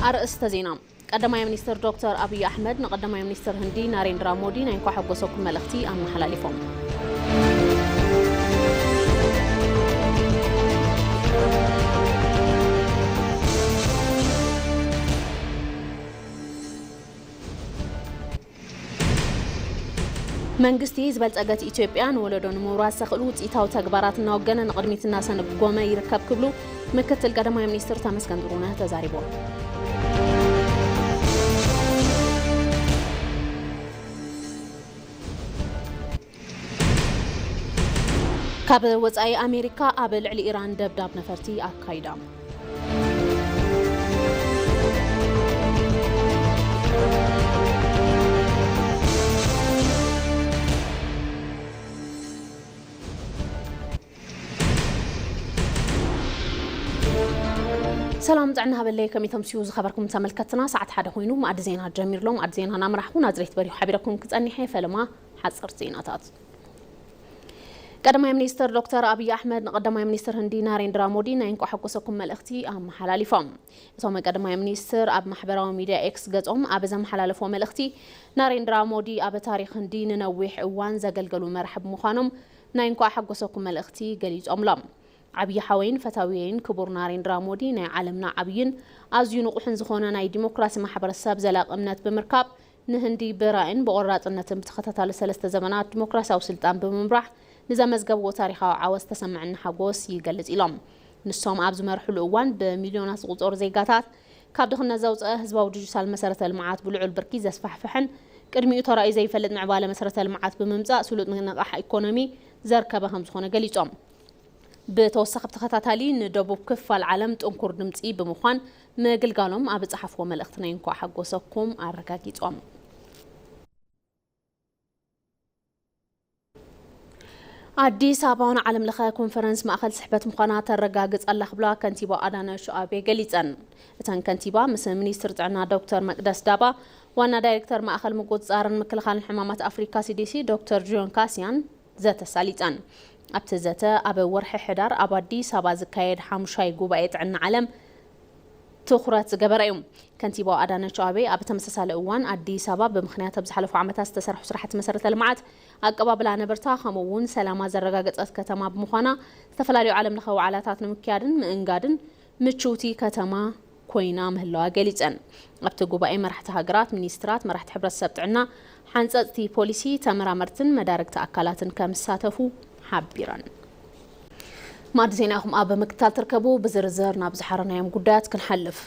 أرئيس تزينام قدماء منستر دكتور أبي أحمد نقدماء منستر هندي ناريندرا مودي نينكو حقوسكم ملختي أم حلالفهم منغستي زبلصقت ኢትዮጵያን ወለዶን ምውራስ ሰኽሉ ፂታው ተግባራትና ወገነ ንቅድሚትና ሰንጎመ ይርከብ ክብሉ ምክትል ቀዳማይ ሚኒስትር ተመስገን ጥሩነህ ተዛሪቦ ካብ ወፃኢ ኣሜሪካ ኣብ ልዕሊ ኢራን ደብዳብ ነፈርቲ ኣካይዳ سلام تعنا هبلي كم يتمسيوز خبركم تملكتنا ساعة حدا خوينو ما أدزينها جميل لهم أدزينها نامرحكم نازريت بريو حبيركم كتأني حي فلما حصر زيناتات قدماء منستر دكتور أبي أحمد قدماء منستر هندي ناريندرا مودي نينكو حقوسكم ملختي أم حلالفهم ثم قدماء منستر أب محبرة ميديا إكس قطعم أبزم حلالفهم ملختي ناريندرا مودي أب تاريخ هندي ننوح وان زقلقلو مرحب مخانم نينكو حقوسكم ملختي قليز أملام عبي حوين فتاوين كبر ناريندرا مودي ناي عالمنا عبيين أزيو نقوحن زخونا ناي ديمقراسي محبر الساب زلاق أمنات بمركاب نهندي برائن بغرات أنتم تخططها لسلسة زمانات ديمقراسي أو سلطان بممرح نزام مزقب وتاريخها عاوز تسمع نحاقوس يقلز إلام نسوم أبزو مرحلو أوان بمليونات غطور زيقاتات كاب دخلنا زوز هزبا وجوسال مسارة المعات بلعو البركيز اسفحفحن كرمي ترى زي فلد معبالة مسارة المعات بممزاء سلوت من نقاح إيكونومي زركبهم زخونا قليزهم بتوسخ بتخطاتالي ندبوب كفال العالم تنكر دمتي بمخان مقلقالهم أبد صحفوا ملأختنين كو حقوسكم أركاكيتهم አዲስ አበባውን ዓለም ለኸ ኮንፈረንስ ማእከል ስሕበት ምዃና ተረጋግጽ ኣላ ክብላ ከንቲባ ኣዳነች አቤቤ ገሊጸን እተን ከንቲባ ምስ ሚኒስትር ጥዕና ዶክተር መቅደስ ዳባ ዋና ዳይሬክተር ማእከል ምቁፅጻርን ምክልኻልን ሕማማት አፍሪካ ሲዲሲ ዶክተር ጆን ካሲያን ዘተሳሊጸን ኣብቲ ዘተ ኣብ ወርሒ ሕዳር ኣብ ኣዲስ ኣበባ ዝካየድ ሓሙሻይ ጉባኤ ጥዕና ዓለም ትኹረት ዝገበረዮም ከንቲባ ኣዳነች አቤቤ ኣብ ተመሳሳሊ እዋን ኣዲስ ኣበባ ብምኽንያት ኣብ ዝሓለፉ ዓመታት ዝተሰርሑ ስራሕቲ መሰረተ ልምዓት ኣቀባብላ ነበርታ ከምኡውን ሰላማ ዘረጋገፀት ከተማ ብምዃና ዝተፈላለዩ ዓለም ለኸ ዋዕላታት ንምክያድን ምእንጋድን ምቹውቲ ከተማ ኮይና ምህላዋ ገሊፀን ኣብቲ ጉባኤ መራሕቲ ሃገራት ሚኒስትራት መራሕቲ ሕብረተሰብ ጥዕና ሓንፀፅቲ ፖሊሲ ተመራመርትን መዳርግቲ ኣካላትን ከምሳተፉ ሓቢረን ማድ ዜናኹም ኣብ ምክታል ትርከቡ ብዝርዝር ናብ ዝሓረናዮም ጉዳያት ክንሓልፍ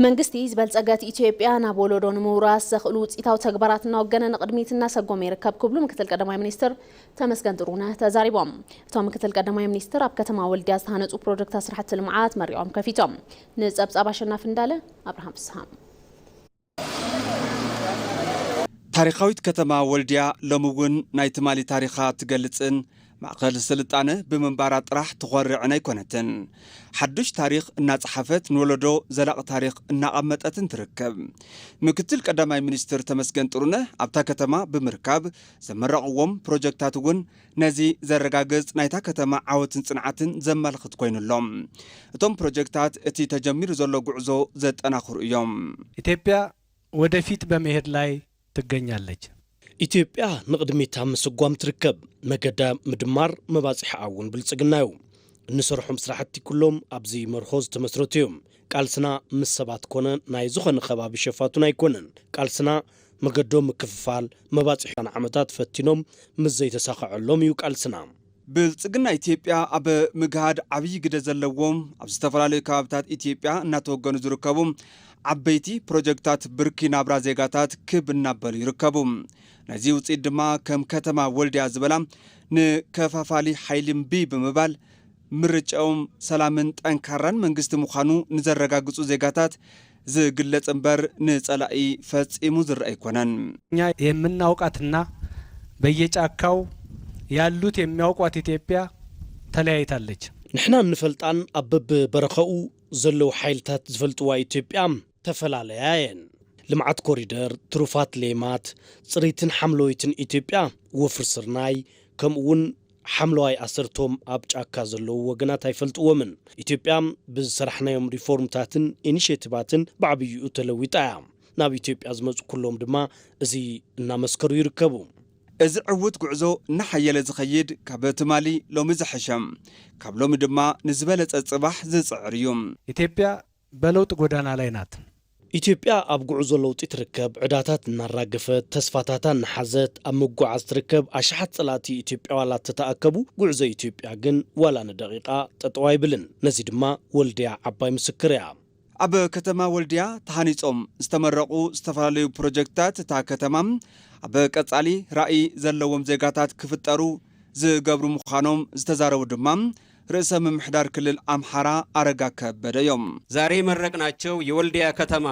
መንግስቲ ዝበልጸገት ኢትዮጵያ ናብ ወለዶ ንምውራስ ዘኽእሉ ውፅኢታዊ ተግባራት እናወገነ ንቅድሚትና ሰጎም ይርከብ ክብሉ ምክትል ቀዳማይ ሚኒስትር ተመስገን ጥሩነህ ተዛሪቦም እቶም ምክትል ቀዳማይ ሚኒስትር ኣብ ከተማ ወልድያ ዝተሃነፁ ፕሮጀክታት ስራሕቲ ልምዓት መሪኦም ከፊቶም ንፀብጻብ ኣሸናፊ እንዳለ አብርሃም ስሃም ታሪኻዊት ከተማ ወልድያ ለምውን ናይ ትማሊ ታሪኻ ትገልጽን ማእከል ስልጣነ በመንባራ ጥራሕ ተቆርዕና ይኮነትን حدش تاريخ እናጽሐፈት ንወለዶ ዘላቕ ታሪኽ እናቐመጠትን ትርከብ ምክትል ቀዳማይ ሚኒስትር ተመስገን ጥሩነህ ኣብታ ከተማ ብምርካብ ዘመረቕዎም ፕሮጀክታትን ነዚ ዘረጋግጽ ናይታ ከተማ ዓወትን ጽንዓትን ዘመልክት ኮይኑሎም እቶም ፕሮጀክታት እቲ ተጀሚሩ ዘሎ ጉዕዞ ዘጠናኽሩ እዮም ኢትዮጵያ ወደፊት በመሄድ ላይ ትገኛለች ኢትዮጵያ ንቅድሚታ መስጓም ትርከብ መገዳ ምድማር መባጽሕ አውን ብልጽግናዩ እንሰርሖም ስራሕቲ ኩሎም ኣብዚ መርኾዝ ተመስረትዮም ቃልስና ምሰባት ኮነ ናይ ዝኾነ ከባቢ ሸፋቱን ኣይኮነን ቃልስና መገዶም ምክፍፋል መባጽሕን ዓመታት ፈቲኖም ምዘይ ተሳኸዐሎም እዩ ቃልስና ብልጽግና ኢትዮጵያ ኣብ ምግሃድ ዓብይ ግደ ዘለዎም ኣብ ዝተፈላለዩ ከባቢታት ኢትዮጵያ እናተወገኑ ዝርከቡ ዓበይቲ ፕሮጀክታት ብርኪ ናብራ ዜጋታት ክብ እናበሉ ይርከቡ ነዚ ውፅኢት ድማ ከም ከተማ ወልድያ ዝበላ ንከፋፋሊ ሓይልምቢ ብምባል ምርጫኦም ሰላምን ጠንካራን መንግስቲ ምዃኑ ንዘረጋግጹ ዜጋታት ዝግለጽ እምበር ንጸላኢ ፈጺሙ ዝረአ ይኮነን እኛ የምናውቃትና በየጫካው ያሉት የሚያውቋት ኢትዮጵያ ተለያይታለች ንሕና እንፈልጣን አበብ በረኸኡ ዘለው ኃይልታት ዝፈልጥዋ ኢትዮጵያ ተፈላለያየን ልምዓት ኮሪደር ትሩፋት ሌማት ጽሪትን ሓምሎይትን ኢትዮጵያ ወፍር ስርናይ ከምኡውን حملواي أسرتهم أبجع كازلو وجنات هيفلتومن إثيوبيا بزرحناهم ريفورمتاتن إنيشيتيفاتن بعبيو تلويتاهم ناب إثيوبيا أزمز كلهم دما زي نامسكرو يركبوا إذ عود قعزو نحيل زخيد كابت مالي لو مزحشم كابلو مدما نزبلت الصباح زصعريوم ኢትዮጵያ በለውጥ ጎዳና ላይ ናት። ኢትዮጵያ ኣብ ጉዕዞ ለውጢ ትርከብ ዕዳታት እናራገፈት ተስፋታታ ንሓዘት ኣብ ምጉዓዝ ትርከብ ኣሽሓት ጸላቲ ኢትዮጵያውያን ተተኣከቡ ጉዕዞ ኢትዮጵያ ግን ዋላ ንደቂቃ ጠጠው ኣይብልን ነዚ ድማ ወልድያ ዓባይ ምስክር እያ ኣብ ከተማ ወልድያ ተሃኒጾም ዝተመረቁ ዝተፈላለዩ ፕሮጀክታት እታ ከተማ ኣብ ቀጻሊ ራእይ ዘለዎም ዜጋታት ክፍጠሩ ዝገብሩ ምዃኖም ዝተዛረቡ ድማ ርዕሰ ምምሕዳር ክልል አምሓራ አረጋ ከበደ ዮም ዛሬ መረቅናቸው የወልዲያ ከተማ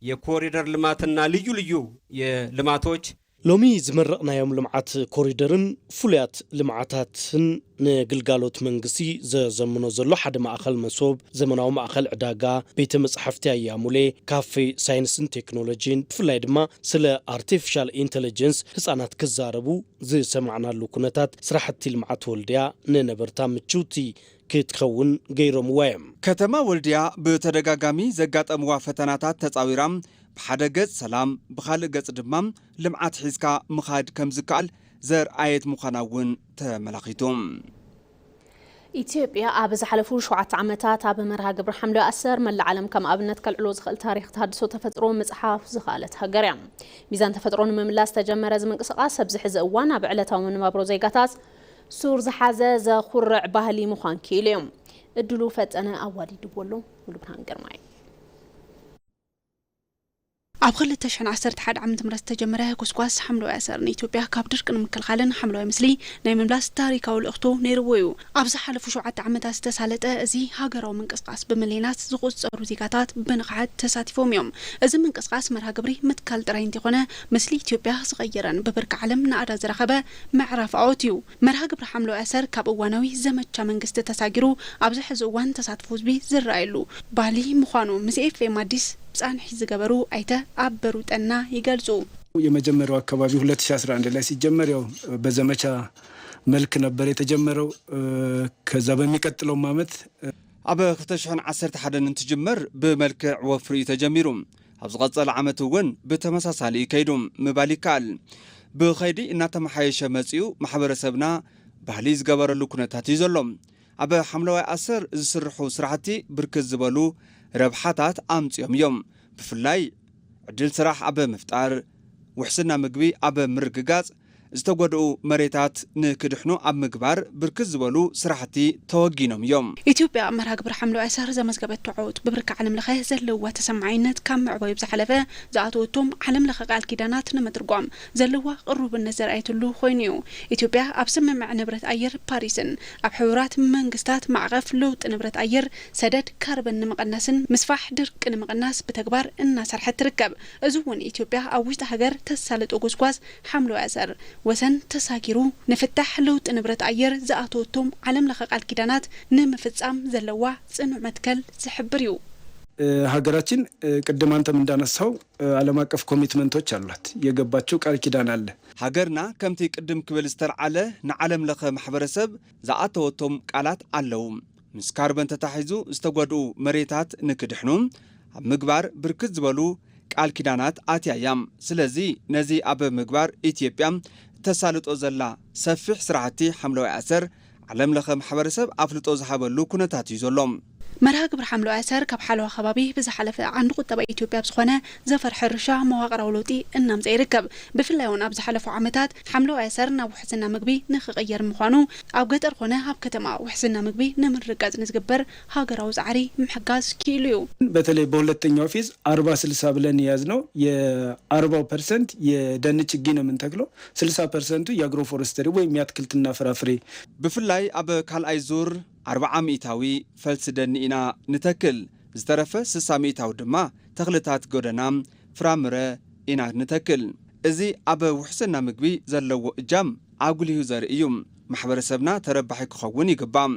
የኮሪደር ልማትና ልዩ ልዩ የልማቶች ሎሚ ዝመረቅናዮም ልምዓት ኮሪደርን ፍሉያት ልምዓታትን ንግልጋሎት መንግስቲ ዘዘምኖ ዘሎ ሓደ ማእኸል መሶብ ዘመናዊ ማእኸል ዕዳጋ ቤተ መጻሕፍቲ ኣያሙሌ ካፌ ሳይንስን ቴክኖሎጂን ብፍላይ ድማ ስለ አርቲፊሻል ኢንተለጀንስ ህፃናት ክዛረቡ ዝሰማዕናሉ ኩነታት ስራሕቲ ልምዓት ወልድያ ንነበርታ ምቹቲ ክትኸውን ገይሮም ዋዮም ከተማ ወልድያ ብተደጋጋሚ ዘጋጠምዋ ፈተናታት ተጻዊራም بحدا قد سلام بخال قد دمام لمعات حيسكا مخاد كم زكال زر آية مخاناون تملاقيتهم ኢትዮጵያ ኣብ ዝሓለፉ 7 ዓመታት ኣብ መርሃ ግብሪ ሓምለ ኣሰር መላ ዓለም ከም ኣብነት ከልዕሎ ዝኽእል ታሪኽ ተሃድሶ ተፈጥሮ መጽሓፍ ዝኻለት ሃገር እያ ሚዛን ተፈጥሮ ንምምላስ ተጀመረ ዝምንቅስቓስ ኣብ ዝሕዚ እዋን ኣብ ዕለታዊ መነባብሮ ዜጋታት ሱር ዝሓዘ ዘኹርዕ ባህሊ ምዃን ክኢሉ እዮም እድሉ ፈጠነ ኣዋዲድዎሎ ሙሉብርሃን ግርማይ ኣብ 2011 ዓመተ ምህረት ተጀመረ ኩስኳስ ሓምለዋይ ኣሰር ንኢትዮጵያ ካብ ድርቅ ንምክልኻልን ሓምለዋይ ምስሊ ናይ ምምላስ ታሪካዊ ልእኽቶ ነይርዎ እዩ ኣብ ዝሓለፉ 7 ዓመታት ዝተሳለጠ እዚ ሃገራዊ ምንቅስቓስ ብሚልዮናት ዝቑጸሩ ዜጋታት ብንቕሓት ተሳቲፎም እዮም እዚ ምንቅስቓስ መርሃ ግብሪ ምትካል ጥራይ እንተኾነ ምስሊ ኢትዮጵያ ዝቐየረን ብብርኪ ዓለም ንኣዳ ዝረኸበ ምዕራፍ ኣወት እዩ መርሃ ግብሪ ሓምለዋይ ኣሰር ካብ እዋናዊ ዘመቻ መንግስቲ ተሳጊሩ ኣብ ዝሕዚ እዋን ተሳትፎ ህዝቢ ዝረኣየሉ ባህሊ ምዃኑ ምስ ኤፍኤም አዲስ ጻንሒ ዝገበሩ አይተ አበሩ ጠና ይገልጹ የመጀመሪያው አካባቢ 2011 ላይ ሲጀመር ያው በዘመቻ መልክ ነበር የተጀመረው ከዛ በሚቀጥለው ዓመት ኣብ 2011 እንትጅመር በመልክዕ ወፍሪ ተጀሚሩ ኣብ ዝቀጸለ ዓመት እውን በተመሳሳሊ ከይዶም ምባሊካል ብኸይዲ እናተመሓየሸ መጽዩ ማሕበረሰብና ባህሊ ዝገበረሉ ኩነታት ይዘሎም ኣብ ሓምለዋይ ኣሰር ዝስርሑ ስራሕቲ ብርክት ዝበሉ ረብሓታት ኣምጽዮም እዮም ብፍላይ ዕድል ስራሕ ኣብ ምፍጣር ውሕስና ምግቢ ኣብ ምርግጋጽ ዝተጎድኡ መሬታት ንክድሕኑ ኣብ ምግባር ብርክት ዝበሉ ስራሕቲ ተወጊኖም እዮም ኢትዮጵያ መርሃ ግብሪ ሓምለዋይ ኣሰር ዘመዝገበት ዓወት ብብርኪ ዓለም ለኸ ዘለዋ ተሰማዒነት ካብ ምዕባይ ብዝሓለፈ ዝኣተወቶም ዓለም ለኸ ቃል ኪዳናት ንምትርጓም ዘለዋ ቅሩብነት ዘርኣየትሉ ኮይኑ እዩ ኢትዮጵያ ኣብ ስምምዕ ንብረት ኣየር ፓሪስን ኣብ ሕቡራት መንግስታት ማዕቐፍ ለውጢ ንብረት ኣየር ሰደድ ካርበን ንምቕናስን ምስፋሕ ድርቂ ንምቕናስ ብተግባር እናሰርሐት ትርከብ እዚ እውን ኢትዮጵያ ኣብ ውሽጢ ሃገር ተሳልጦ ጉስጓስ ሓምለዋይ ኣሰር ወሰን ተሳጊሩ ንፍታሕ ለውጥ ንብረት ኣየር ዝኣተወቶም ዓለም ለኸ ቃል ኪዳናት ንምፍጻም ዘለዋ ጽኑዕ መትከል ዝሕብር እዩ ሀገራችን ቅድም አንተም እንዳነሳው ዓለም አቀፍ ኮሚትመንቶች አሏት የገባቸው ቃል ኪዳን አለ ሀገርና ከምቲ ቅድም ክብል ዝተልዓለ ንዓለም ለኸ ማሕበረሰብ ዝኣተወቶም ቃላት ኣለው ምስ ካርበን ተታሒዙ ዝተጎድኡ መሬታት ንክድሕኑ ኣብ ምግባር ብርክት ዝበሉ ቃል ኪዳናት ኣትያያም ስለዚ ነዚ ኣብ ምግባር ኢትዮጵያ ተሳልጦ ዘላ ሰፊሕ ስራሕቲ ሓምለዋይ ኣሰር ዓለም ለኸ ማሕበረሰብ ኣፍልጦ ዝሃበሉ ኩነታት እዩ ዘሎም መርሃ ግብሪ ሓምለዋይ ኣሰር ካብ ሓለዋ ከባቢ ብዝሓለፈ ዓንዲ ቁጠባ ኢትዮጵያ ዝኾነ ዘፈር ሕርሻ መዋቕራዊ ለውጢ እናምፀ ይርከብ ብፍላይ እውን ኣብ ዝሓለፉ ዓመታት ሓምለዋይ ኣሰር ናብ ውሕስና ምግቢ ንኽቕየር ምዃኑ ኣብ ገጠር ኮነ ኣብ ከተማ ውሕስና ምግቢ ንምርጋጽ ንዝግበር ሃገራዊ ጻዕሪ ምሕጋዝ ክኢሉ እዩ በተለይ በሁለተኛው ፌዝ 40-60 ብለን ያዝነው የ40% የደን ችግኝ ነው የምንተክለው 60% የአግሮፎረስተሪ ወይም የአትክልትና ፍራፍሬ ብፍላይ ኣብ ካልኣይ ዙር 40 ሚእታዊ ፈልሲ ደኒ ኢና ንተክል ዝተረፈ 60 ሚእታዊ ድማ ተኽልታት ጎደና ፍራምረ ኢና ንተክል እዚ ኣብ ውሕስና ምግቢ ዘለዎ እጃም ኣጉልሁ ዘርኢ እዩ ማሕበረሰብና ተረባሒ ክኸውን ይግባእ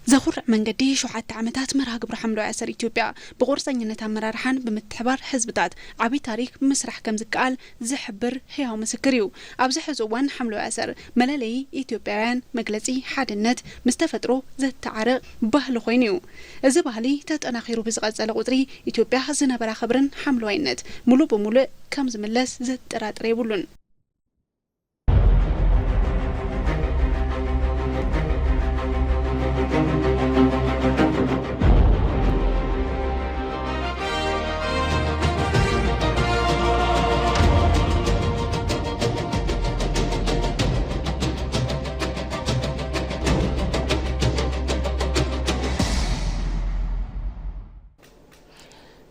زخرع من قدي شوحات عمتات مرها قبر حملو عسر إثيوبيا بغرسنينة مرارحان بمتحبار حزبتات عبي تاريخ مسرح كم زكال زحبر هياو مسكريو أبزح زوان حملو عسر ملالي إثيوبيان مجلسي حادنت مستفترو زت تعرق بهلو خوينيو إذا بهلي تتأناخيرو بزغاز على قدري إثيوبيا هزنا برا خبرن حملو عينت ملو بملو كم زملس زت ترات ريبولون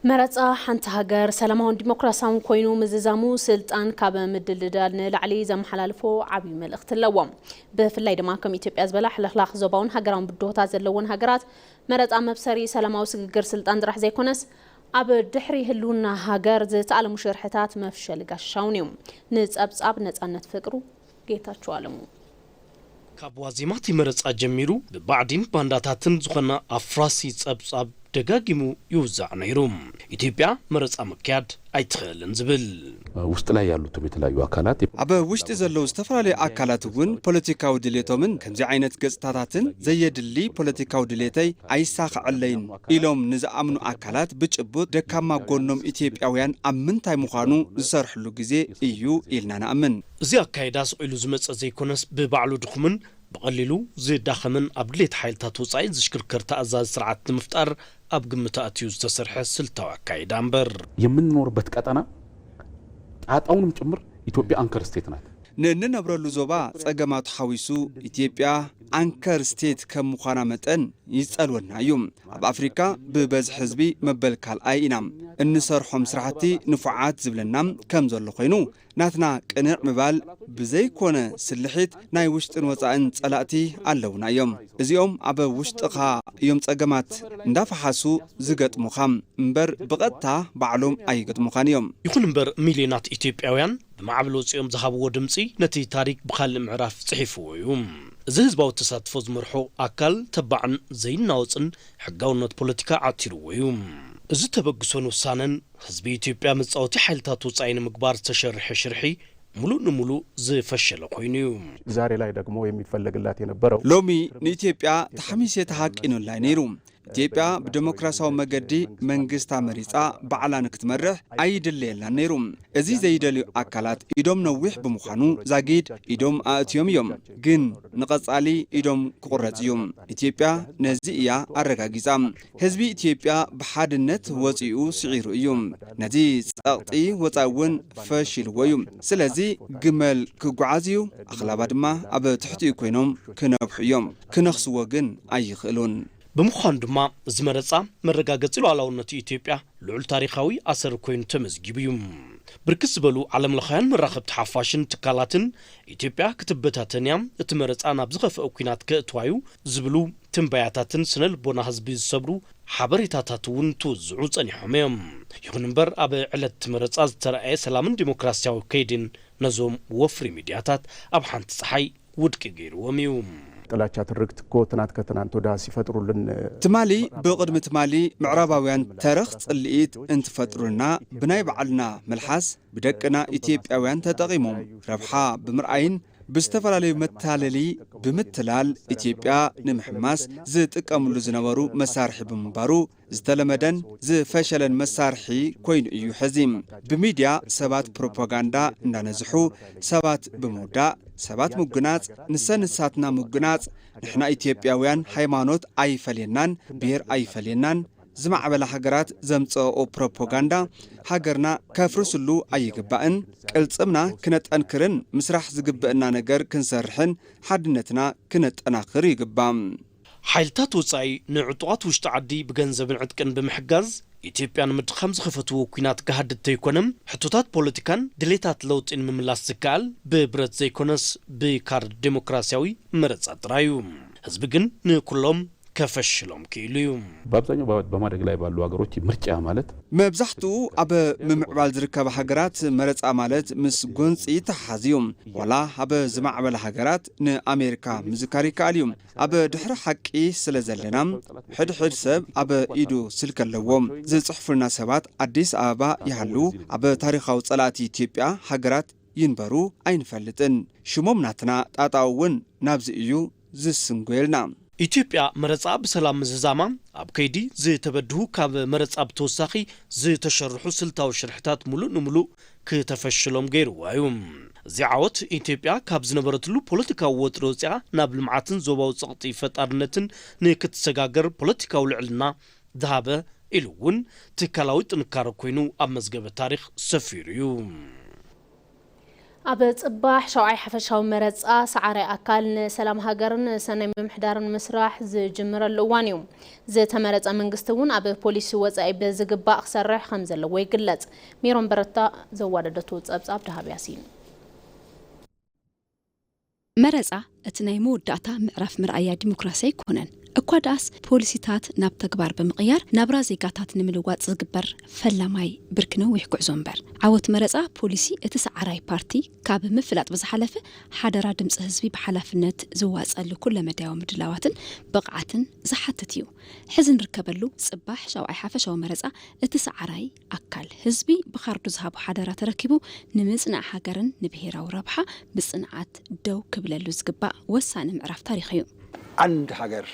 مرصا حنت هاجر سلامون ديمقراسيون كوينو مززامو سلطان كاب مدلدال نلعلي زم حلالفو عبي ملخت اللوم بفلاي دما كم إثيوبيا زبلا حلخلاخ زوباون هاجران بدوتا زلون هاجرات مرصا مبصري سلاماو سغغر سلطان درح زيكونس اب دحري هلونا هاجر زتعلم شرحتات مفشل غشاونيو نصبصاب نصانت فقرو ጌታቸው አለሙ ካብዋዚማት مرصا جميرو ببعدين بانداتاتن زخنا افراسي صبصاب ደጋግሙ ይውዛዕ ነይሩም ኢትዮጵያ መረጻ መካድ አይትኸልን ዝብል ውስጥ ላይ ያሉት የተለያዩ አካላት አበ ውስጥ ዘለው ዝተፈራለ አካላት ግን ፖለቲካው ድሌቶምን ከምዚ አይነት ገጽታታትን ዘየድሊ ፖለቲካው ድሌተይ አይሳኽዕለይን ኢሎም ንዝኣምኑ አካላት ብጭቡጥ ደካማ ጎኖም ኢትዮጵያውያን አምንታይ ምዃኑ ዝሰርሕሉ ግዜ እዩ ኢልና ንኣምን እዚ አካይዳ ስኢሉ ዝመጸ ዘይኮነስ ብባዕሉ ድኹምን بقللو زيد داخمن أبدليت حيلتات وصعيد زشكركر تأزاز سرعة مفتار أبقم تأتيوز تسرح السلطة وكاي دامبر يمن نور بتكاتنا عاد مجمر إثيوبيا أنكر ستيتنات ننبرلو زوبا صقمات حويسو إثيوبيا أنكر ستيت كم مخانا متن يسألونا يوم أب أفريكا ببز حزبي مبلكال أينام النصرحهم سرحتي نفعات زبلنام كم زلو خينو ناتنا كنع مبال بزي كونا سلحيت ناي وشتن وطعن صلاتي اللونا يوم ازيوم أبا وشتقها يوم صقمات نداف حاسو زقت مخام مبر بغتا بعلوم أي قد مخان يوم يكون مبر مليونات إثيوبياويان بمعبلو سيوم ذهبوا ودمسي نتي تاريخ بخال معراف صحيفو يوم زهزباو تساتفو زمرحو أكل تبعن زين ناوصن حقاونات بوليتيكا عطيرو يوم إذا تبقسون وسانن حزب إثيوبيا متصاوتي حالتات وصعين مقبار تشرح شرحي ملو زي فشل خوينيو زاري لاي دغمو يميفلغلات ينبرو لومي نيثيوبيا تحميسه تحقينو لاي نيروم ኢትዮጵያ በዲሞክራሲያዊ መገዲ መንግስት አመሪጻ በዓላን ክትመርሕ አይድልየላ ነይሩም እዚ ዘይደልዩ አካላት ኢዶም ነዊሕ ብምዃኑ ዛጊድ ኢዶም አእትዮም እዮም ግን ንቐጻሊ ኢዶም ክቁረጽዮም ኢትዮጵያ ነዚ እያ አረጋጊጻ ህዝቢ ኢትዮጵያ በሓድነት ወፂኡ ስዒሩ እዩ ነዚ ጸቕጢ ወፃውን ፈሽል ወዩ ስለዚ ግመል ክጓዓዝዩ አኽላባ ድማ ኣብ ትሕቲኡ ኮይኖም ክነብሑ እዮም ክነኽስዎ ግን ኣይኽእሉን بمخان دما زمرصا مرغاغص لولاونت ኢትዮጵያ ልዑል ታሪኻዊ አሰር ኮይኑ ተመዝጊብዩም ብርክስ በሉ ዓለም ለኻያን መራኸብት ሓፋሽን ትካላትን ኢትዮጵያ ክትበታተንያም እትመረጻና ብዝኸፈ ኩናት ከእትዋዩ ዝብሉ ትንባያታትን ስነልቦና ህዝቢ ዝሰብሩ ሓበሬታታቱን ትውዝዑ ጸኒሖም ይኹን እምበር ኣብ ዕለት ትመረጻ ዝተረኣየ ሰላምን ዲሞክራሲያዊ ከይድን ነዞም ወፍሪ ሚድያታት ኣብ ሓንቲ ፀሓይ ውድቂ ገይርዎም እዩ ጥላቻ ትርክት ኮትናት ከትናንት ወዳ ሲፈጥሩልን ትማሊ በቅድም ትማሊ ምዕራባውያን ተረኽ ጽልኢት እንትፈጥሩና ብናይ በዓልና መልሓስ ብደቅና ኢትዮጵያውያን ተጠቂሞም ረብሓ ብምርአይን ብዝተፈላለዩ መታለሊ ብምትላል ኢትዮጵያ ንምሕማስ ዝጥቀምሉ ዝነበሩ መሳርሒ ብምባሩ ዝተለመደን ዝፈሸለን መሳርሒ ኮይኑ እዩ ሕዚም ብሚድያ ሰባት ፕሮፓጋንዳ እንዳነዝሑ ሰባት ብምውዳእ ሰባት ሙግናጽ ንሰንሳትና ሙግናጽ ንሕና ኢትዮጵያውያን ሃይማኖት አይፈልየናን ብሔር አይፈልየናን ዝማዕበላ ሃገራት ዘምጽኦ ፕሮፓጋንዳ ሃገርና ከፍርስሉ አይግባእን ቅልጽምና ክነጠንክርን ምስራሕ ዝግበአና ነገር ክንሰርሕን ሓድነትና ክነጠናክር ይግባም ሓይልታት ወጻኢ ንዕጡቃት ውሽጢ ዓዲ ብገንዘብን ዕጥቅን ብምሕጋዝ ኢትዮጵያን ምድኻም ዝኸፈትዎ ኩናት ገሃድት ተይኮነም ሕቶታት ፖለቲካን ድሌታት ለውጥን ምምላስ ዝከኣል ብብረት ዘይኮነስ ብካርድ ዲሞክራሲያዊ መረጻ ጥራዩ ህዝቢ ግን ንኩሎም ከፈሽሎም ክኢሉም በአብዛኛው በማደግ ላይ ባሉ ሀገሮች ምርጫ ማለት መብዛሕቱ አበ ምምዕባል ዝርከባ ሃገራት መረፃ ማለት ምስ ጎንፂ ተሓዝዮም ወላ አበ ዝማዕበለ ሃገራት ንአሜሪካ ምዝካር ይከኣልዮም አበ ድሕሪ ሓቂ ስለ ዘለና ሕድሕድ ሰብ አበ ኢዱ ስልክ ኣለዎም ዝፅሕፉልና ሰባት አዲስ አበባ ይሃሉ አበ ታሪኻዊ ጸላእቲ ኢትዮጵያ ሃገራት ይንበሩ ኣይንፈልጥን ሽሞም ናትና ጣጣውን ናብዚ እዩ ዝስንጎየልና ኢትዮጵያ መረፃ ብሰላም ምዝዛማ ኣብ ከይዲ ዝተበድሁ ካብ መረፃ ብተወሳኺ ዝተሸርሑ ስልታዊ ሽርሕታት ሙሉእ ንሙሉእ ክተፈሽሎም ገይርዋ እዩ እዚ ዓወት ኢትዮጵያ ካብ ዝነበረትሉ ፖለቲካዊ ወጥሪ ወፂኣ ናብ ልምዓትን ዞባዊ ፀቕጢ ፈጣርነትን ንክትሰጋገር ፖለቲካዊ ልዕልና ዝሃበ ኢሉ እውን ትካላዊ ጥንካረ ኮይኑ ኣብ መዝገበ ታሪክ ሰፊሩ እዩ أب صباح شوعي حفشاو مرصا سعري أكل سلام هاجرن سنة ممحدارن مسرح زجمر اللوانيوم زي تمرصا منغستون أب بوليس وصاي بزغبا خسرح خمزه لو يقلص ميرون برتا زواددتو صبصاب دهاب ياسين مرصا اتناي موداتا معرف مرأيا ديمقراسي كونن እኳዳስ ፖሊሲታት ናብ ተግባር በመቅያር ናብራ ዜጋታት ንምልዋጥ ዝግበር ፈላማይ ብርክነው ይሕጉዕ ዞምበር ዓወት መረፃ ፖሊሲ እቲ ሰዓራይ ፓርቲ ካብ ምፍላጥ በዝሓለፈ ሓደራ ድምጽ ህዝቢ በሓላፍነት ዝዋጸሉ ኩለ መዳያው ምድላዋትን በቕዓትን ዝሓትት እዩ ሕዝን ርከበሉ ጽባሕ ሻውዓይ ሓፈሻው መረፃ እቲ ሰዓራይ አካል ህዝቢ ብኻርዱ ዝሃቡ ሓደራ ተረኪቡ ንምጽናዕ ሃገርን ንብሔራዊ ረብሓ ብጽንዓት ደው ክብለሉ ዝግባእ ወሳኒ ምዕራፍ ታሪኽ እዩ አንድ ሀገር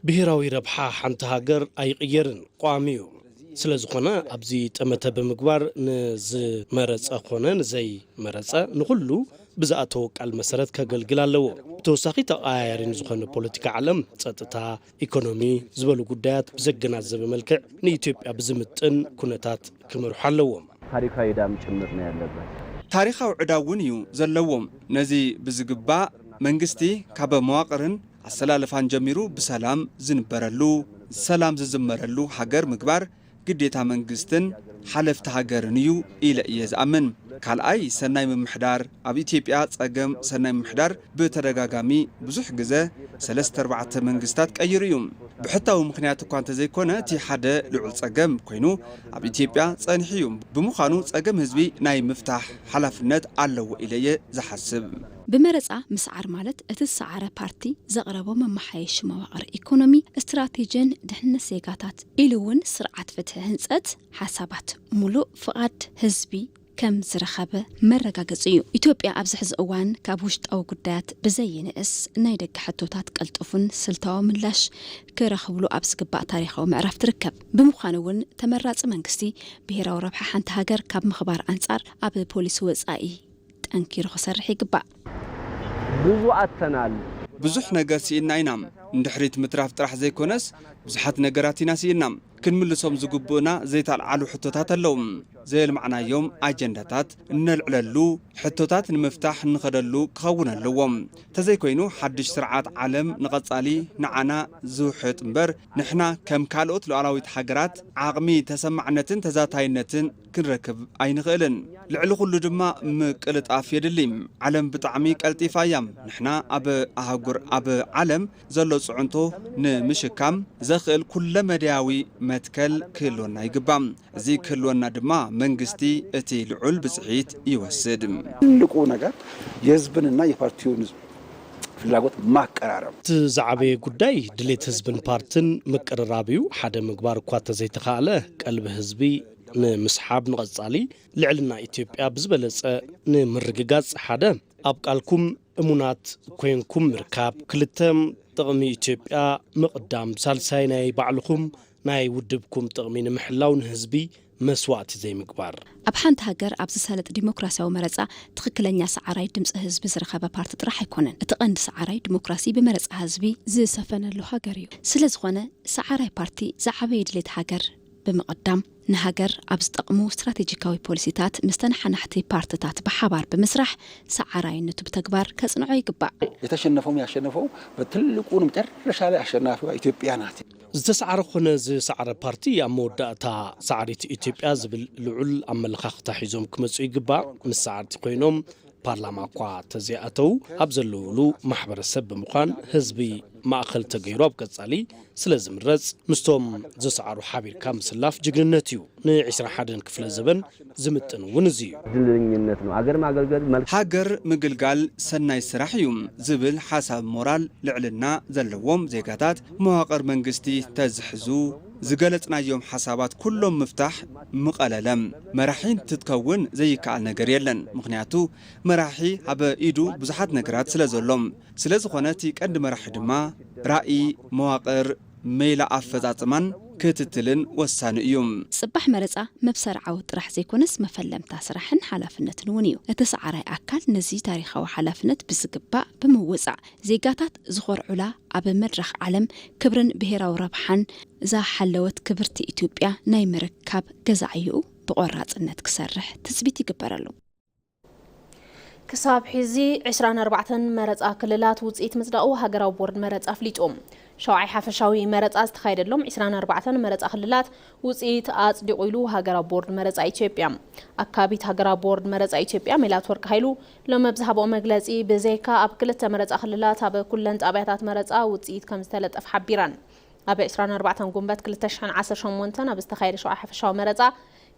ብሔራዊ ረብሓ ሓንቲ ሃገር ኣይቅየርን ቋሚዩ ስለዝኾነ ኣብዚ ጠመተ ብምግባር ንዝመረፀ ኾነ ንዘይ መረፀ ንኩሉ ብዝኣተወ ቃል መሰረት ከገልግል ኣለዎ ብተወሳኺ ተቐያያሪን ዝኾነ ፖለቲካ ዓለም ፀጥታ ኢኮኖሚ ዝበሉ ጉዳያት ብዘገናዘበ መልክዕ ንኢትዮጵያ ብዝምጥን ኩነታት ክመርሑ ኣለዎም ታሪካዊ ዳም ጭምር ነው ያለበት ታሪኻዊ ዕዳውን እዩ ዘለዎም ነዚ ብዝግባእ መንግስቲ ካብ መዋቕርን አሰላለፋን ጀሚሩ በሰላም ዝንበረሉ ሰላም ዝዝመረሉ ሀገር ምግባር ግዴታ መንግስትን ሓለፍቲ ሀገርን እዩ ኢለ የዝአምን ካልአይ ሰናይ ምምሕዳር ኣብ ኢትዮጵያ ጸገም ሰናይ ምምሕዳር በተደጋጋሚ ብዙሕ ግዜ 3-4 መንግስታት ቀይሩ እዩ ብሕታዊ ምክንያት እኳ እንተዘይኮነ እቲ ሓደ ልዑል ጸገም ኮይኑ ኣብ ኢትዮጵያ ጸኒሑ እዩ ብምዃኑ ጸገም ህዝቢ ናይ ምፍታሕ ሓላፍነት ኣለዎ ኢለ ዝሓስብ بمرص مسعر مالت اتسعر بارتي زغربو ممحايش مواقر ايكونومي استراتيجين دحن سيغاتات إلوون سرعت فتح هنصت حسابات ملو فقاد حزبي كم زرخبه مرغاغصيو ኢትዮጵያ ኣብዚ ሕዚ እዋን ካብ ውሽጣዊ ጉዳያት ብዘይንእስ ናይ ደግ ሕቶታት ቀልጥፉን ስልታዊ ምላሽ ክረኽብሉ ኣብ ዝግባእ ታሪኻዊ ምዕራፍ ትርከብ ብምዃኑ እውን ተመራፂ መንግስቲ ብሔራዊ ረብሓ ሓንቲ ሃገር ካብ ምኽባር አንጻር ኣብ ፖሊሲ ወጻኢ ጠንኪሩ ክሰርሕ ይግባእ ብዙ አተናል ብዙሕ ነገር ሲኢና ኢና እንድሕሪት ምትራፍ ጥራሕ ዘይኮነስ ብዙሓት ነገራት ኢና ሲኢና ክንምልሶም ዝግቡእና ዘይተልዓሉ ሕቶታት ኣለዉ ዘየልማዕናዮም አጀንዳታት እንልዕለሉ ሕቶታት ንምፍታሕ ንኸደሉ ክኸውን ኣለዎም ተዘይኮይኑ ሓድሽ ስርዓት ዓለም ንቐጻሊ ንዓና ዝውሕጥ እምበር ንሕና ከም ካልኦት ሉዓላዊት ሃገራት ዓቕሚ ተሰማዕነትን ተዛታይነትን ክንረክብ ኣይንኽእልን ልዕሊ ኩሉ ድማ ምቅልጣፍ የድሊ ዓለም ብጣዕሚ ቀልጢፋ እያ ንሕና ኣብ ኣህጉር ኣብ ዓለም ዘሎ ጽዕንቶ ንምሽካም ዘኽእል ኩለ መድያዊ መትከል ክህልወና ይግባም እዚ ክህልወና ድማ መንግስቲ እቲ ልዑል ብጽሒት ይወስድ ትልቁ ነገር የህዝብንና የፓርቲውን ፍላጎት ማቀራረብ ትዛዕበየ ጉዳይ ድሌት ህዝብን ፓርቲን መቀራረቢው ሓደ ምግባር እኳ ተዘይተኻለ ቀልቢ ህዝቢ ንምስሓብ ንቐጻሊ ልዕልና ኢትዮጵያ ብዝበለጸ ንምርግጋጽ ሓደ ኣብ ቃልኩም እሙናት ኮይንኩም ምርካብ ክልተም ጥቕሚ ኢትዮጵያ ምቕዳም ሳልሳይ ናይ ባዕልኩም ናይ ውድብኩም ጥቕሚ ንምሕላው ንህዝቢ መስዋዕቲ ዘይምግባር ኣብ ሓንቲ ሃገር ኣብ ዝሰለጥ ዲሞክራሲያዊ መረፃ ትክክለኛ ሰዓራይ ድምፂ ህዝቢ ዝረኸበ ፓርቲ ጥራሕ ኣይኮነን እቲ ቀንዲ ሰዓራይ ዲሞክራሲ ብመረፃ ህዝቢ ዝሰፈነሉ ሃገር እዩ ስለዝኾነ ሰዓራይ ፓርቲ ዝዓበየ ድሌት ሃገር بمقدام نهاجر أبز تقمو استراتيجيكاوي بوليسيتات مستنحنحتي بارتتات بحبار بمسرح سعراين نتو بتكبار كصنعوا يقبع يتشنفهم يشنفوا بتلقون مترش على اشنافوا ايثيوبيانات زتسعر خونه زسعر بارتي اموداتا سعريت ايثيوبيا زبل لعل املخختا حيزوم كمصو يقبع مسعرت كوينوم بارلاما قوا تزياتو ابزلولو محبرسب بمقان حزبي ማእኸል ተገይሩ ኣብ ቀጻሊ ስለ ዝምረጽ ምስቶም ዘሰዓሩ ሓቢርካ ምስላፍ ጅግንነት እዩ ን21 ክፍለ ዘበን ዝምጥን እውን እዚ እዩ ድልኝነት ነው አገር ማገልገል ሃገር ምግልጋል ሰናይ ስራሕ እዩ ዝብል ሓሳብ ሞራል ልዕልና ዘለዎም ዜጋታት መዋቅር መንግስቲ ተዝሕዙ ዝገለጽናዮም ሓሳባት ኩሎም ምፍታሕ ምቀለለም መራሒን ትትከውን ዘይከኣል ነገር የለን ምክንያቱ መራሒ ኣብ ኢዱ ብዙሓት ነገራት ስለ ዘሎም ስለ ዝኾነቲ ቀንዲ መራሒ ድማ ራእይ መዋቅር ሜላ ኣፈጻጽማን ክትትልን ወሳኒ እዩ ጽባሕ መረጻ መብሰር ዓወት ጥራሕ ዘይኮነስ መፈለምታ ስራሕን ሓላፍነትን እውን እዩ እቲ ሰዓራይ ኣካል ነዚ ታሪኻዊ ሓላፍነት ብዝግባእ ብምውፃእ ዜጋታት ዝኸርዑላ ኣብ መድረኽ ዓለም ክብርን ብሄራዊ ረብሓን ዝሓለወት ክብርቲ ኢትዮጵያ ናይ ምርካብ ገዛዕዩ ብቆራጽነት ክሰርሕ ትጽቢት ይግበረሉ ክሳብ ሕዚ 24 መረጻ ክልላት ውጽኢት ምጽዳኡ ሃገራዊ ቦርድ መረጻ ኣፍሊጦም ሸውዓይ ሓፈሻዊ መረጻ ዝተኻየደሎም 24 መረጻ ክልላት ውጽኢት ኣጽዲቑ ኢሉ ሃገራዊ ቦርድ መረጻ ኢትዮጵያ ኣካቢት ሃገራዊ ቦርድ መረጻ ኢትዮጵያ ሜላት ወርቂ ኃይሉ ሎም ኣብዝሃቦ መግለጺ ብዘይካ ኣብ ክልተ መረጻ ክልላት ኣብ ኩለን ጣብያታት መረጻ ውጽኢት ከም ዝተለጠፍ ሓቢራን ኣብ 24 ጉንበት 2018 ኣብ ዝተኻየደ ሸውዓይ ሓፈሻዊ መረጻ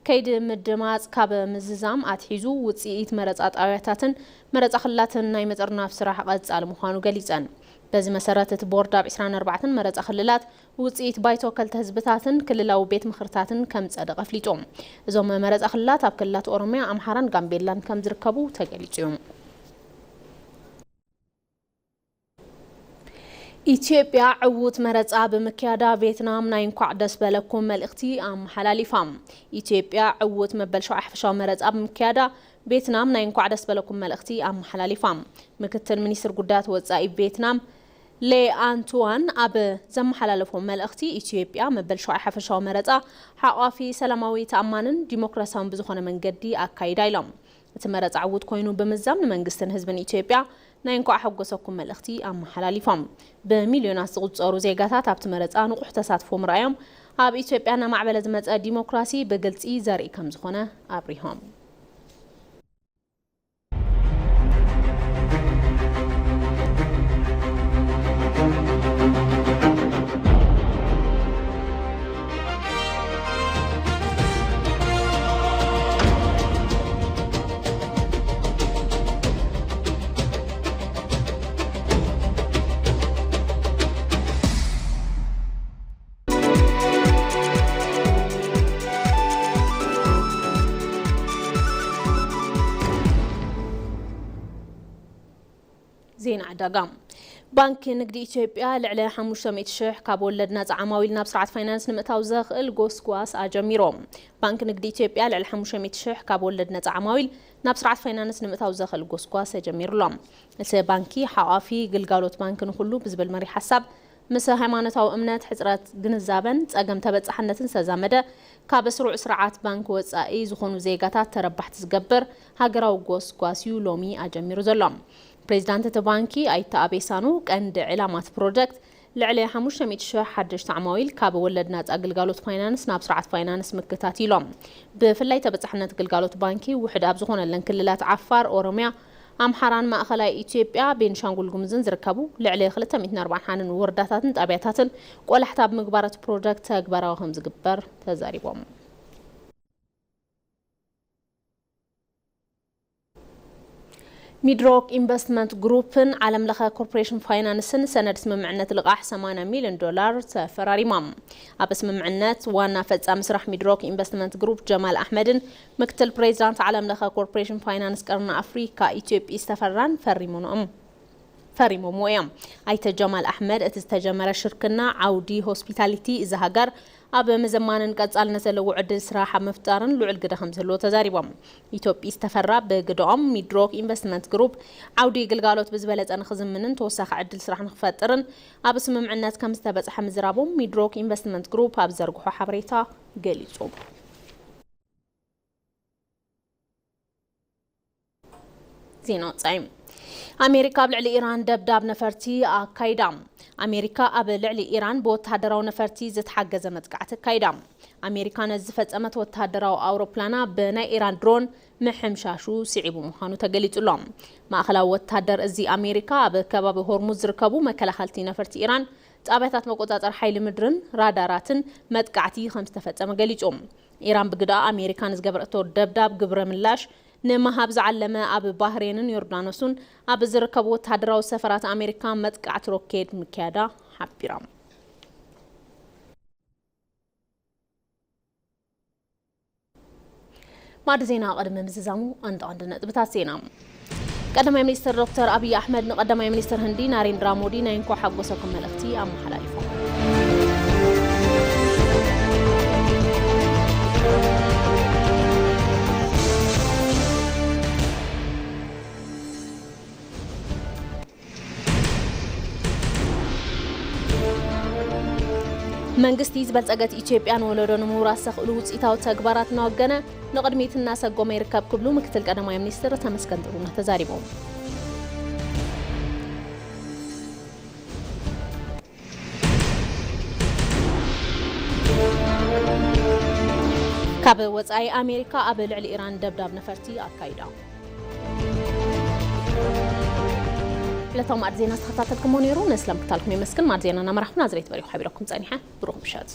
كيد مدماز كاب مززام أتحيزو وتسيئت مرزا طاوياتاتن مرزا خلاتن ناي مزرنا في سراح قد سأل مخانو قليزان بزي مسارات بورد اب 24 مرزا خلات وتسيئت بايتو كالتهزبتاتن كللاو بيت مخرتاتن كم تصدق فليتوم زوم مرزا خلات اب كلات أورميا أمحاران غامبيلان كم زركبو تقليزيوم ኢትዮጵያ ዕውት መረጻ በመካዳ ቪየትናም ናይ እንኳዕ ደስ በለኩም መልእክቲ አም ሓላሊፋም ኢትዮጵያ ዕውት መበል ሸውዓይ ሓፈሻዊ መረጻ በመካዳ ቪየትናም ናይ እንኳዕ ደስ በለኩም መልእክቲ አም ሓላሊፋም ምክትል ሚኒስትር ጉዳያት ወጻኢ ቪየትናም ሌ አንቱዋን ኣብ ዘመሓላለፎም መልእክቲ ኢትዮጵያ መበል ሸውዓይ ሓፈሻዊ መረጻ ሓቋፊ ሰላማዊ ተኣማንን ዲሞክራሲያውን ብዝኾነ መንገዲ ኣካይዳ ኢሎም እቲ መረጻ ዕውት ኮይኑ ብምዛም ንመንግስትን ህዝብን ኢትዮጵያ ናይ እንኳዕ ሓጎሰኩም መልእክቲ ኣብ መሓላሊፎም በሚልዮናት ዝቁጸሩ ዜጋታት ኣብቲ መረጻ ንቑሕ ተሳትፎም ራእዮም ኣብ ኢትዮጵያ ናማዕበለ ዝመጸ ዲሞክራሲ ብግልጺ ዘርኢ ከም ዝኾነ ኣብሪሆም زين عداقام بانك نقدي إثيوبيا لعلى 500 شح كاب ولدنا عماويل ناب سرعة فاينانس نمتاو زاخل غوسكواس أجاميروم بانك نقدي إثيوبيا لعلى 500 شح كاب ولدنا عماويل ناب سرعة فاينانس نمتاو زاخل غوسكواس أجاميرلهم لسه بانكي حقافي قلقالوت بانك نخلو بزبل مري حساب مسا هيمانتاو امنات حزرات جنزابن تأقم تبت حنتن سزامده كاب سرع سرعات بانك وصائي زخونو زيغاتات تربحت زقبر هاقراو غوسكواسيو لومي أجاميرو زلهم بريزيدانت تبانكي ايتا ابيسانو قند علامات بروجكت لعلي 500 شح حدش تعماويل كاب ولدنا اقلقالوت فاينانس ناب سرعة فاينانس مكتاتيلوم بفلاي تبصحنت قلقالوت بانكي وحد ابزخون لن كللات عفار اورميا امحران ماخلاي اثيوبيا بين شانغول غمزن زركبو لعلي 340 حانن ورداتاتن طابياتاتن قول حتاب مقبارات بروجكت تقبراوهم زقبر تزاريبوم ميدروك إنفستمنت جروبن عالم لخا كوربوريشن فاينانسن سند سممعنات لقاح 80 مليون دولار تفراري مام أبس ممعنات وانا فتزا مسرح ميدروك إنفستمنت جروب جمال أحمدن مكتل بريزيدانت عالم لخا كوربوريشن فاينانس قرن أفريقيا إثيوبيا استفران فريمو مويام أيت جمال أحمد اتستجمر شركنا عودي هوسبيتاليتي إذا هاجر أب مزمان قصال نزلو عدل سراحة مفتارن لعل قد خمسلو تزاريبهم إثيوبيا استفرا بقدام ميدروك إنفستمنت جروب عودي قلقالوت بزبلت أنا خزم منن توسخ عدل سراحة نخفترن أب سمم الناس كم استبت حمزرابهم ميدروك إنفستمنت جروب أب زرقو حبريتا قليصوب زينو تايم أمريكا بلعلي إيران دبداب نفرتي أكايدام أمريكا أبلعلي إيران بوتهدراو نفرتي زتحجز متقعت كايدام أمريكا نزفت أمت وتهدراو أوروبلانا بنا إيران درون محمشاشو سعيبو مخانو تقليت لهم ما أخلا وتهدر أزي أمريكا بكباب هرمز ركبو مكلا خالتي نفرتي إيران تابعتات مقوطات حيل مدرن راداراتن متقعتي 5 تفت مقليت إيران بقدا أمريكا نزقبرتو دبداب قبر ملاش نما هابز علماء أب بحرين يوردانوسون أب زركبو تهدراو سفرات أمريكا متقعت روكيد مكيادا حبيرام ماد زينا قدم مززامو عندنا بتاسينا قدم مينستر دكتور أبي أحمد نقدم مينستر هندي ناريندرا مودي نينكو حقوسكم ملختي أم حلاليفو መንግስቲ ዝበልጸገት ኢትዮጵያን ወለዶን ምሁራት ሰኽእሉ ውፅኢታዊ ተግባራት ናወገነ ንቕድሚት እናሰጎመ ይርከብ ክብሉ ምክትል ቀዳማይ ሚኒስትር ተመስገን ጥሩነህ ተዛሪቦም ካብ ወፃኢ ኣሜሪካ ኣብ ልዕሊ ኢራን ደብዳብ ነፈርቲ ኣካይዳ لتوم أرزينا استخدمتكم مونيرو نسلم كتالكم يمسكن مع زينا نمرحنا زريت بريو حبيركم زانيحة بروح بشات